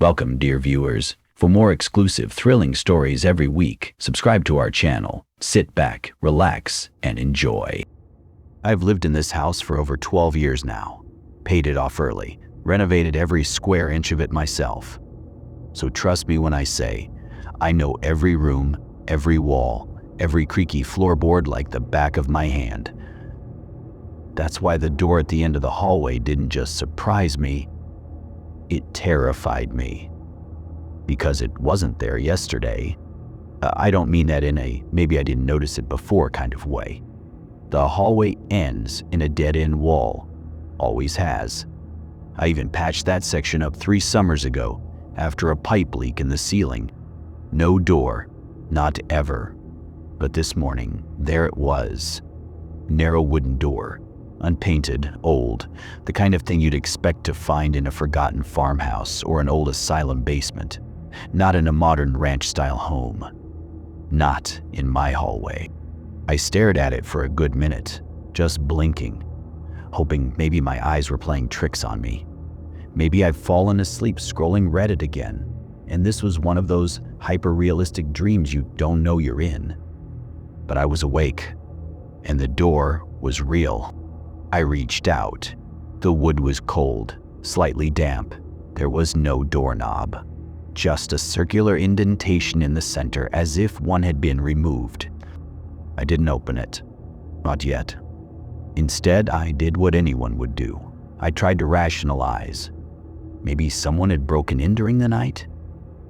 Welcome, dear viewers. For more exclusive, thrilling stories every week, subscribe to our channel. Sit back, relax, and enjoy. I've lived in this house for over 12 years now. Paid it off early, renovated every square inch of it myself. So trust me when I say, I know every room, every wall, every creaky floorboard like the back of my hand. That's why the door at the end of the hallway didn't just surprise me, it terrified me. Because it wasn't there yesterday. I don't mean that in a maybe I didn't notice it before kind of way. The hallway ends in a dead-end wall. Always has. I even patched that section up 3 summers ago after a pipe leak in the ceiling. No door, not ever. But this morning, there it was. Narrow wooden door, unpainted, old, the kind of thing you'd expect to find in a forgotten farmhouse or an old asylum basement. Not in a modern ranch-style home. Not in my hallway. I stared at it for a good minute, just blinking, hoping maybe my eyes were playing tricks on me. Maybe I've fallen asleep scrolling Reddit again, and this was one of those hyper-realistic dreams you don't know you're in. But I was awake, and the door was real. I reached out. The wood was cold, slightly damp. There was no doorknob. Just a circular indentation in the center as if one had been removed. I didn't open it. Not yet. Instead, I did what anyone would do. I tried to rationalize. Maybe someone had broken in during the night?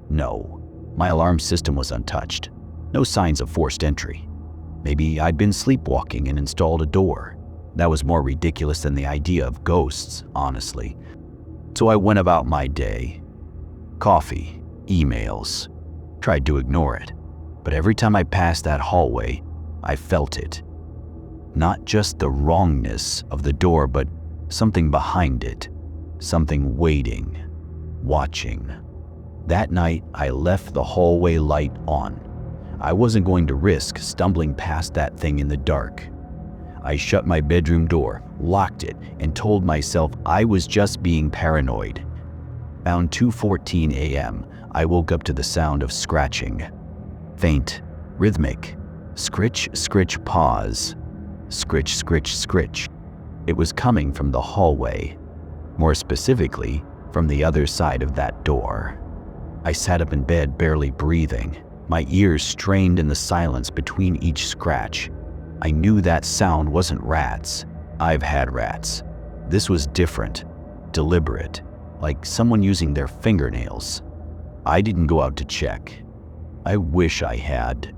No. My alarm system was untouched. No signs of forced entry. Maybe I'd been sleepwalking and installed a door. That was more ridiculous than the idea of ghosts, honestly. So I went about my day. Coffee, emails. Tried to ignore it. But every time I passed that hallway, I felt it. Not just the wrongness of the door, but something behind it. Something waiting, watching. That night, I left the hallway light on. I wasn't going to risk stumbling past that thing in the dark. I shut my bedroom door, locked it, and told myself I was just being paranoid. Around 2:14 a.m., I woke up to the sound of scratching. Faint, rhythmic. Scritch, scritch, pause. Scritch, scritch, scritch. It was coming from the hallway. More specifically, from the other side of that door. I sat up in bed, barely breathing, my ears strained in the silence between each scratch. I knew that sound wasn't rats. I've had rats. This was different, deliberate, like someone using their fingernails. I didn't go out to check. I wish I had,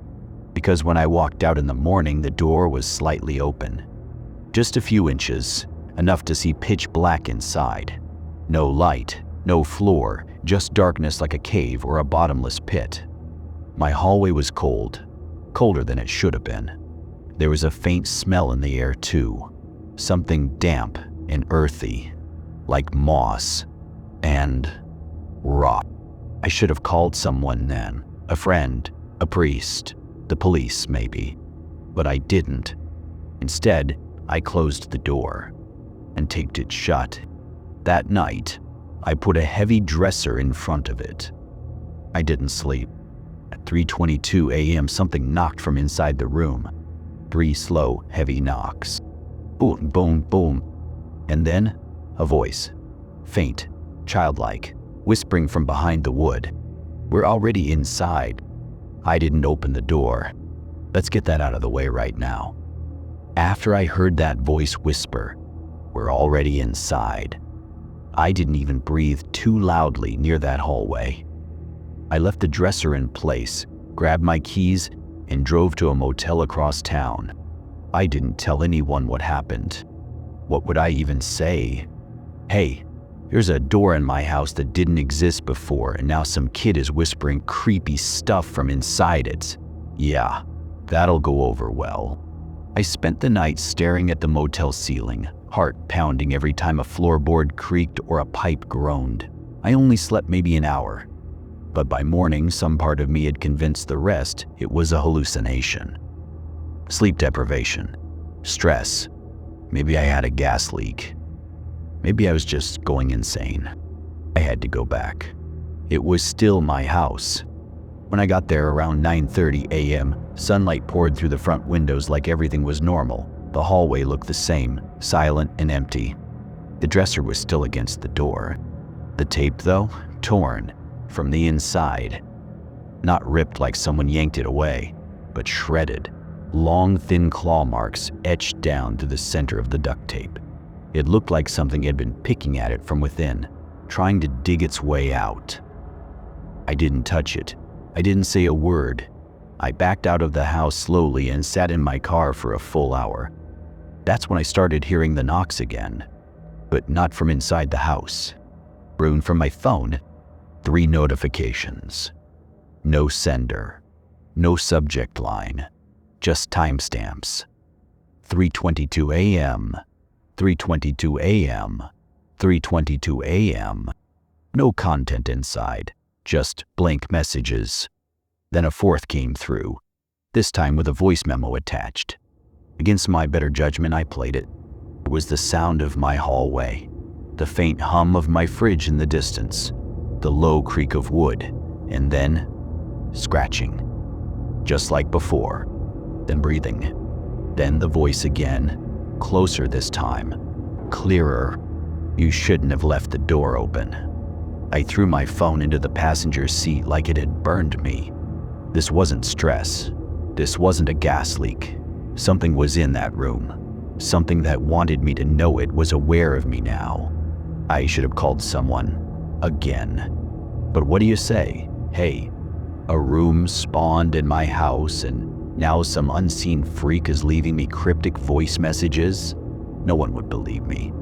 because when I walked out in the morning, the door was slightly open. Just a few inches, enough to see pitch black inside. No light, no floor, just darkness like a cave or a bottomless pit. My hallway was cold, colder than it should have been. There was a faint smell in the air too, something damp and earthy, like moss and rot. I should have called someone then, a friend, a priest, the police maybe, but I didn't. Instead, I closed the door and taped it shut. That night, I put a heavy dresser in front of it. I didn't sleep. At 3:22 a.m., something knocked from inside the room. 3 slow, heavy knocks. Boom, boom, boom. And then, a voice. Faint, childlike, whispering from behind the wood. We're already inside. I didn't open the door. Let's get that out of the way right now. After I heard that voice whisper, we're already inside, I didn't even breathe too loudly near that hallway. I left the dresser in place, grabbed my keys, and drove to a motel across town. I didn't tell anyone what happened. What would I even say? Hey, there's a door in my house that didn't exist before, and now some kid is whispering creepy stuff from inside it. Yeah, that'll go over well. I spent the night staring at the motel ceiling, heart pounding every time a floorboard creaked or a pipe groaned. I only slept maybe an hour, but by morning some part of me had convinced the rest it was a hallucination. Sleep deprivation, stress, maybe I had a gas leak. Maybe I was just going insane. I had to go back. It was still my house. When I got there around 9:30 a.m., sunlight poured through the front windows like everything was normal. The hallway looked the same, silent and empty. The dresser was still against the door. The tape, though, torn from the inside. Not ripped like someone yanked it away, but shredded. Long, thin claw marks etched down through the center of the duct tape. It looked like something had been picking at it from within, trying to dig its way out. I didn't touch it. I didn't say a word. I backed out of the house slowly and sat in my car for a full hour. That's when I started hearing the knocks again, but not from inside the house. Ruined from my phone, 3 notifications. No sender, no subject line, just timestamps. 3:22 a.m., 3:22 a.m., 3:22 a.m. No content inside, just blank messages. Then a 4th came through, this time with a voice memo attached. Against my better judgment, I played it. It was the sound of my hallway, the faint hum of my fridge in the distance, the low creak of wood, and then scratching. Just like before, then breathing. Then the voice again, closer this time, clearer. You shouldn't have left the door open. I threw my phone into the passenger seat like it had burned me. This wasn't stress. This wasn't a gas leak. Something was in that room. Something that wanted me to know it was aware of me now. I should have called someone. Again. But what do you say? Hey, a room spawned in my house and now some unseen freak is leaving me cryptic voice messages? No one would believe me.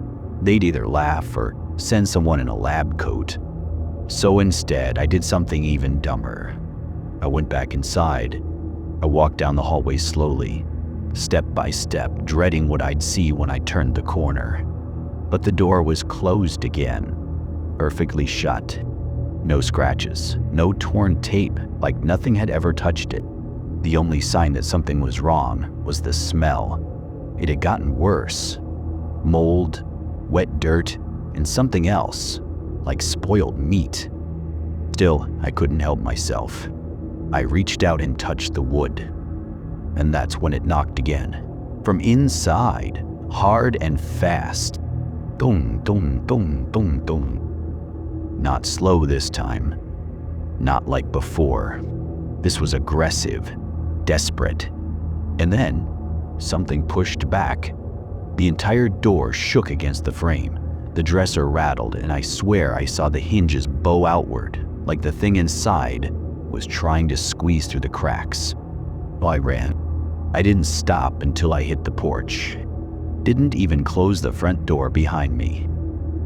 They'd either laugh or send someone in a lab coat. So instead, I did something even dumber. I went back inside. I walked down the hallway slowly, step by step, dreading what I'd see when I turned the corner. But the door was closed again, perfectly shut. No scratches, no torn tape, like nothing had ever touched it. The only sign that something was wrong was the smell. It had gotten worse. Mold, wet dirt, and something else, like spoiled meat. Still, I couldn't help myself. I reached out and touched the wood. And that's when it knocked again. From inside, hard and fast. Dong, dong, dong, dong, dong. Not slow this time. Not like before. This was aggressive, desperate. And then, something pushed back. The entire door shook against the frame. The dresser rattled, and I swear I saw the hinges bow outward, like the thing inside was trying to squeeze through the cracks. I ran. I didn't stop until I hit the porch. Didn't even close the front door behind me.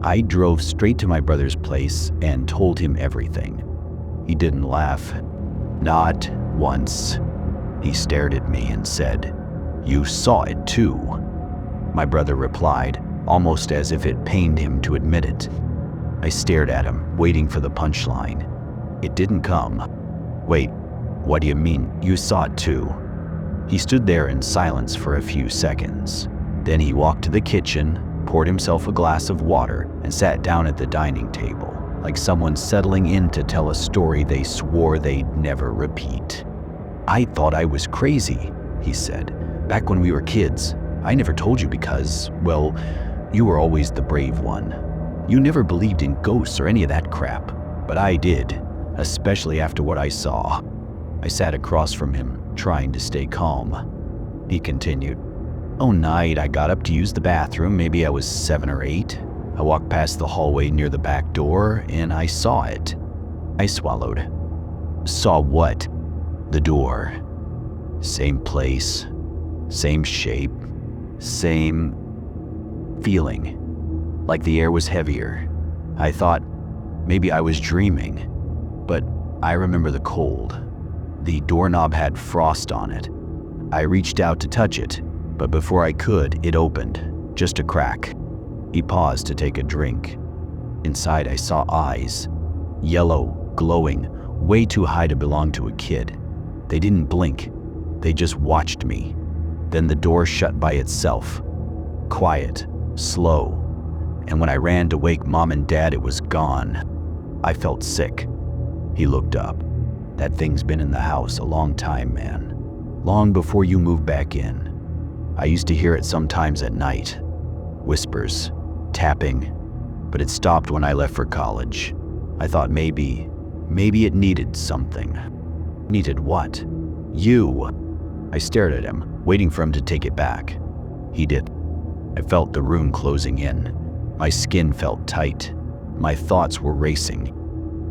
I drove straight to my brother's place and told him everything. He didn't laugh. Not once. He stared at me and said, "You saw it too." My brother replied, almost as if it pained him to admit it. I stared at him, waiting for the punchline. It didn't come. "Wait, what do you mean, you saw it too?" He stood there in silence for a few seconds. Then he walked to the kitchen, poured himself a glass of water, and sat down at the dining table, like someone settling in to tell a story they swore they'd never repeat. "I thought I was crazy," he said. "Back when we were kids, I never told you because, well, you were always the brave one. You never believed in ghosts or any of that crap, but I did, especially after what I saw." I sat across from him, trying to stay calm. He continued, "One night I got up to use the bathroom, maybe I was 7 or 8. I walked past the hallway near the back door and I saw it." I swallowed. "Saw what?" "The door. Same place, same shape, same feeling. Like the air was heavier. I thought maybe I was dreaming, but I remember the cold. The doorknob had frost on it. I reached out to touch it, but before I could, it opened, just a crack." He paused to take a drink. Inside I saw eyes, yellow, glowing, way too high to belong to a kid. They didn't blink, they just watched me. Then the door shut by itself. Quiet, slow, and when I ran to wake Mom and Dad, it was gone. I felt sick, He looked up. That thing's been in the house a long time, man. Long before you moved back in. I used to hear it sometimes at night. Whispers, tapping, but it stopped when I left for college. I thought maybe it needed something. Needed what? You. I stared at him, waiting for him to take it back. He did. I felt the room closing in. My skin felt tight. My thoughts were racing.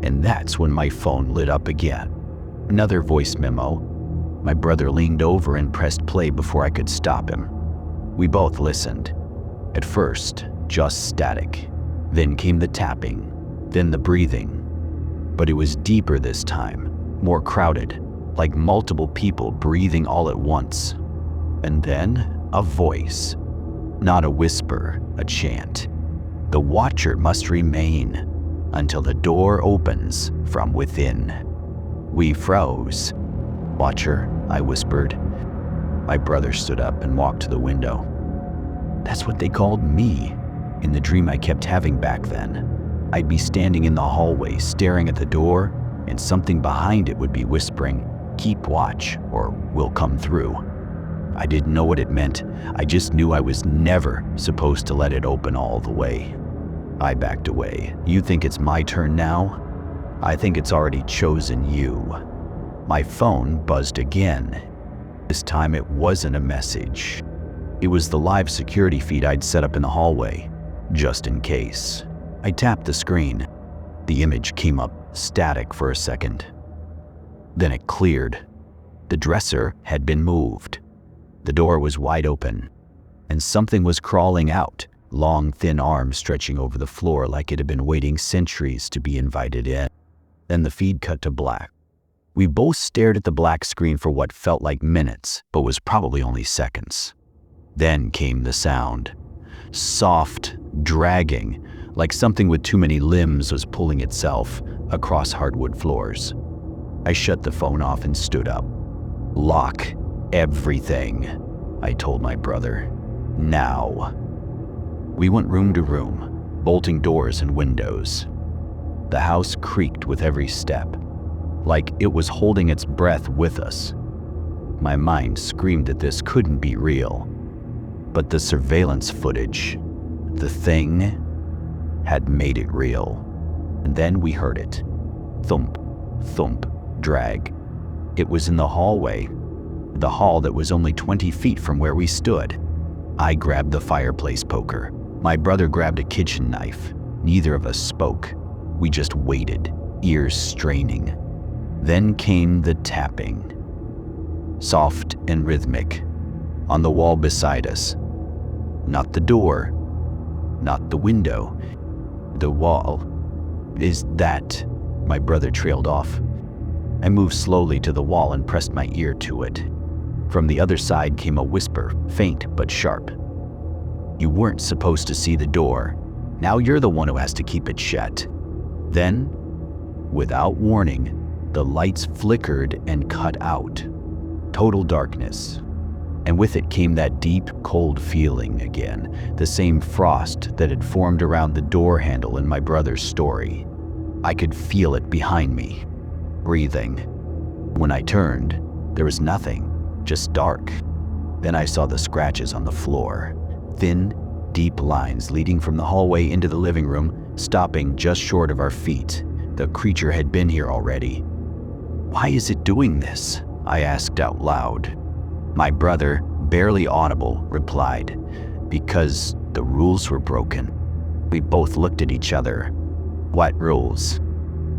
And that's when my phone lit up again. Another voice memo. My brother leaned over and pressed play before I could stop him. We both listened. At first, just static. Then came the tapping, then the breathing. But it was deeper this time, more crowded, like multiple people breathing all at once. And then a voice. Not a whisper, a chant. The watcher must remain until the door opens from within. We froze. Watcher, I whispered. My brother stood up and walked to the window. That's what they called me in the dream I kept having back then. I'd be standing in the hallway staring at the door, and something behind it would be whispering, "Keep watch," or "We'll come through." I didn't know what it meant. I just knew I was never supposed to let it open all the way. I backed away. You think it's my turn now? I think it's already chosen you. My phone buzzed again. This time it wasn't a message. It was the live security feed I'd set up in the hallway, just in case. I tapped the screen. The image came up static for a second. Then it cleared. The dresser had been moved. The door was wide open, and something was crawling out, long, thin arms stretching over the floor like it had been waiting centuries to be invited in. Then the feed cut to black. We both stared at the black screen for what felt like minutes, but was probably only seconds. Then came the sound. Soft, dragging, like something with too many limbs was pulling itself across hardwood floors. I shut the phone off and stood up. Lock everything, I told my brother. Now. We went room to room, bolting doors and windows. The house creaked with every step, like it was holding its breath with us. My mind screamed that this couldn't be real. But the surveillance footage, the thing, had made it real. And then we heard it. Thump, thump, drag. It was in the hallway, the hall that was only 20 feet from where we stood. I grabbed the fireplace poker. My brother grabbed a kitchen knife. Neither of us spoke. We just waited, ears straining. Then came the tapping. Soft and rhythmic. On the wall beside us. Not the door. Not the window. The wall. Is that? My brother trailed off. I moved slowly to the wall and pressed my ear to it. From the other side came a whisper, faint but sharp. You weren't supposed to see the door. Now you're the one who has to keep it shut. Then, without warning, the lights flickered and cut out. Total darkness. And with it came that deep, cold feeling again, the same frost that had formed around the door handle in my brother's story. I could feel it behind me, breathing. When I turned, there was nothing, just dark. Then I saw the scratches on the floor, thin, deep lines leading from the hallway into the living room, stopping just short of our feet. The creature had been here already. Why is it doing this? I asked out loud. My brother, barely audible, replied, because the rules were broken. We both looked at each other. What rules?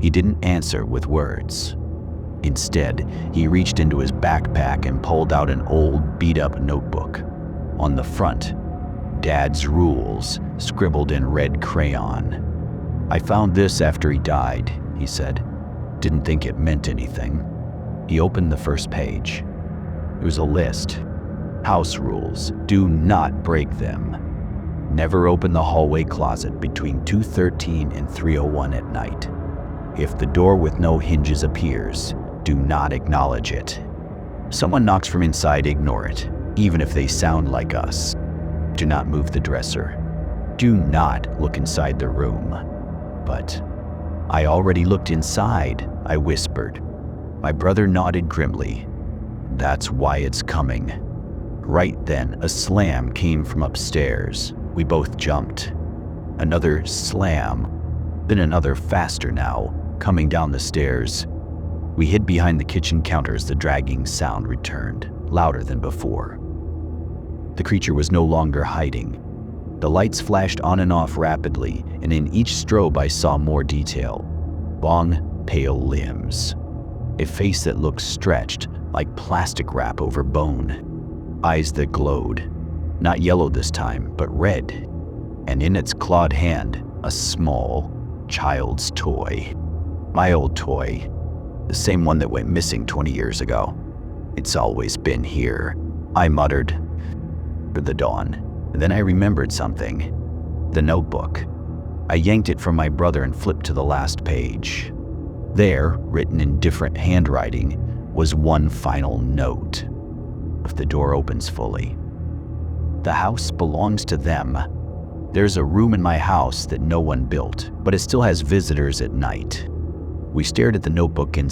He didn't answer with words. Instead, he reached into his backpack and pulled out an old, beat-up notebook. On the front, Dad's rules, scribbled in red crayon. I found this after he died, he said. Didn't think it meant anything. He opened the first page. It was a list. House rules. Do not break them. Never open the hallway closet between 2:13 and 3:01 at night. If the door with no hinges appears, do not acknowledge it. Someone knocks from inside, ignore it, even if they sound like us. Do not move the dresser. Do not look inside the room. But I already looked inside, I whispered. My brother nodded grimly. That's why it's coming. Right then, a slam came from upstairs. We both jumped. Another slam, then another faster now, coming down the stairs. We hid behind the kitchen counter as the dragging sound returned, louder than before. The creature was no longer hiding. The lights flashed on and off rapidly, and in each strobe I saw more detail. Long, pale limbs. A face that looked stretched, like plastic wrap over bone. Eyes that glowed. Not yellow this time, but red. And in its clawed hand, a small, child's toy. My old toy. The same one that went missing 20 years ago. It's always been here, I muttered. For the dawn. Then I remembered something. The notebook. I yanked it from my brother and flipped to the last page. There, written in different handwriting, was one final note. If the door opens fully, the house belongs to them. There's a room in my house that no one built, but it still has visitors at night. We stared at the notebook and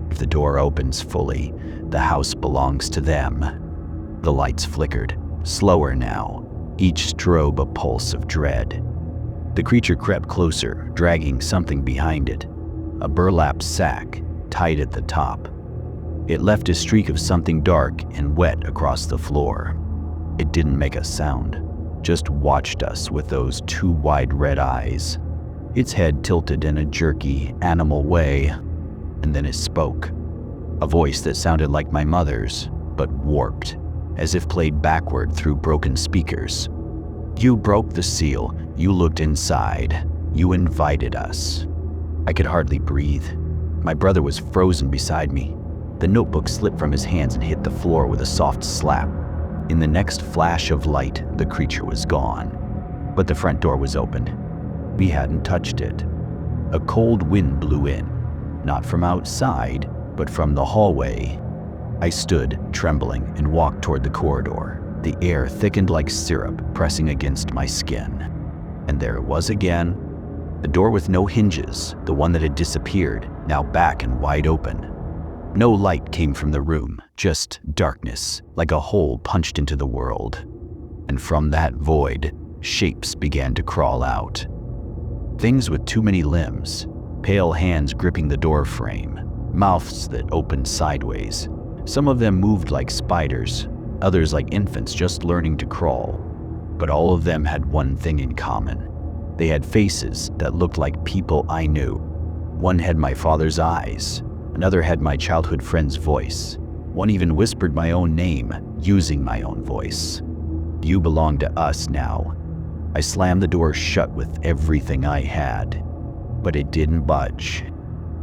if the door opens fully, the house belongs to them. The lights flickered, slower now, each strobe a pulse of dread. The creature crept closer, dragging something behind it. A burlap sack, tied at the top. It left a streak of something dark and wet across the floor. It didn't make a sound, just watched us with those two wide red eyes. Its head tilted in a jerky, animal way, and then it spoke. A voice that sounded like my mother's, but warped, as if played backward through broken speakers. You broke the seal, you looked inside, you invited us. I could hardly breathe. My brother was frozen beside me. The notebook slipped from his hands and hit the floor with a soft slap. In the next flash of light, the creature was gone. But the front door was open. We hadn't touched it. A cold wind blew in, not from outside, but from the hallway. I stood, trembling, and walked toward the corridor. The air thickened like syrup, pressing against my skin. And there it was again. The door with no hinges, the one that had disappeared, now back and wide open. No light came from the room, just darkness, like a hole punched into the world. And from that void, shapes began to crawl out. Things with too many limbs, pale hands gripping the door frame, mouths that opened sideways. Some of them moved like spiders, others like infants just learning to crawl. But all of them had one thing in common. They had faces that looked like people I knew. One had my father's eyes, another had my childhood friend's voice. One even whispered my own name, using my own voice. You belong to us now. I slammed the door shut with everything I had, but it didn't budge.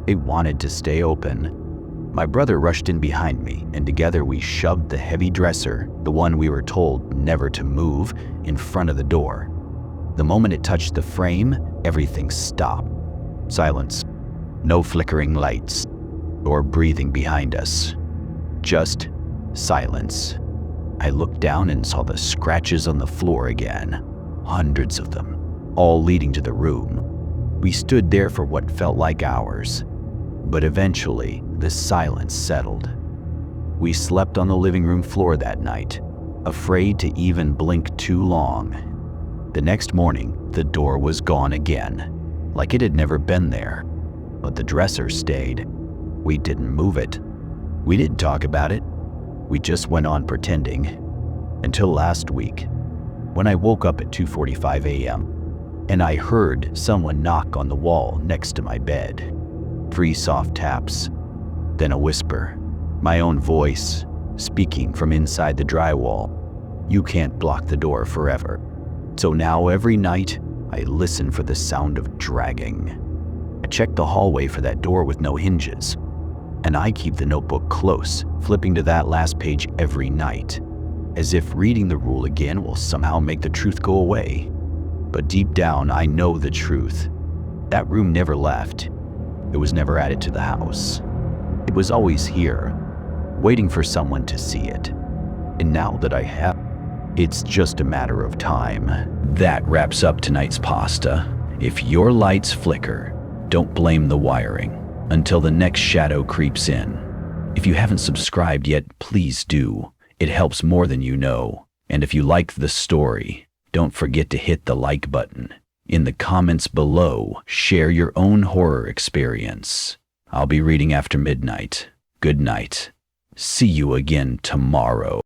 It wanted to stay open. My brother rushed in behind me, and together we shoved the heavy dresser, the one we were told never to move, in front of the door. The moment it touched the frame, everything stopped. Silence. No flickering lights or breathing behind us. Just silence. I looked down and saw the scratches on the floor again. Hundreds of them, all leading to the room. We stood there for what felt like hours. But eventually, the silence settled. We slept on the living room floor that night, afraid to even blink too long. The next morning, the door was gone again, like it had never been there. But the dresser stayed. We didn't move it. We didn't talk about it. We just went on pretending. Until last week, when I woke up at 2:45 a.m., and I heard someone knock on the wall next to my bed. 3 soft taps, then a whisper. My own voice, speaking from inside the drywall. You can't block the door forever. So now every night, I listen for the sound of dragging. I check the hallway for that door with no hinges. And I keep the notebook close, flipping to that last page every night, as if reading the rule again will somehow make the truth go away. But deep down, I know the truth. That room never left. It was never added to the house. It was always here, waiting for someone to see it. And now that I have, it's just a matter of time. That wraps up tonight's pasta. If your lights flicker, Don't blame the wiring. Until the next shadow creeps in. If you haven't subscribed yet, please do. It helps more than you know. And if you liked the story, don't forget to hit the like button. In the comments below, share your own horror experience. I'll be reading after midnight. Good night. See you again tomorrow.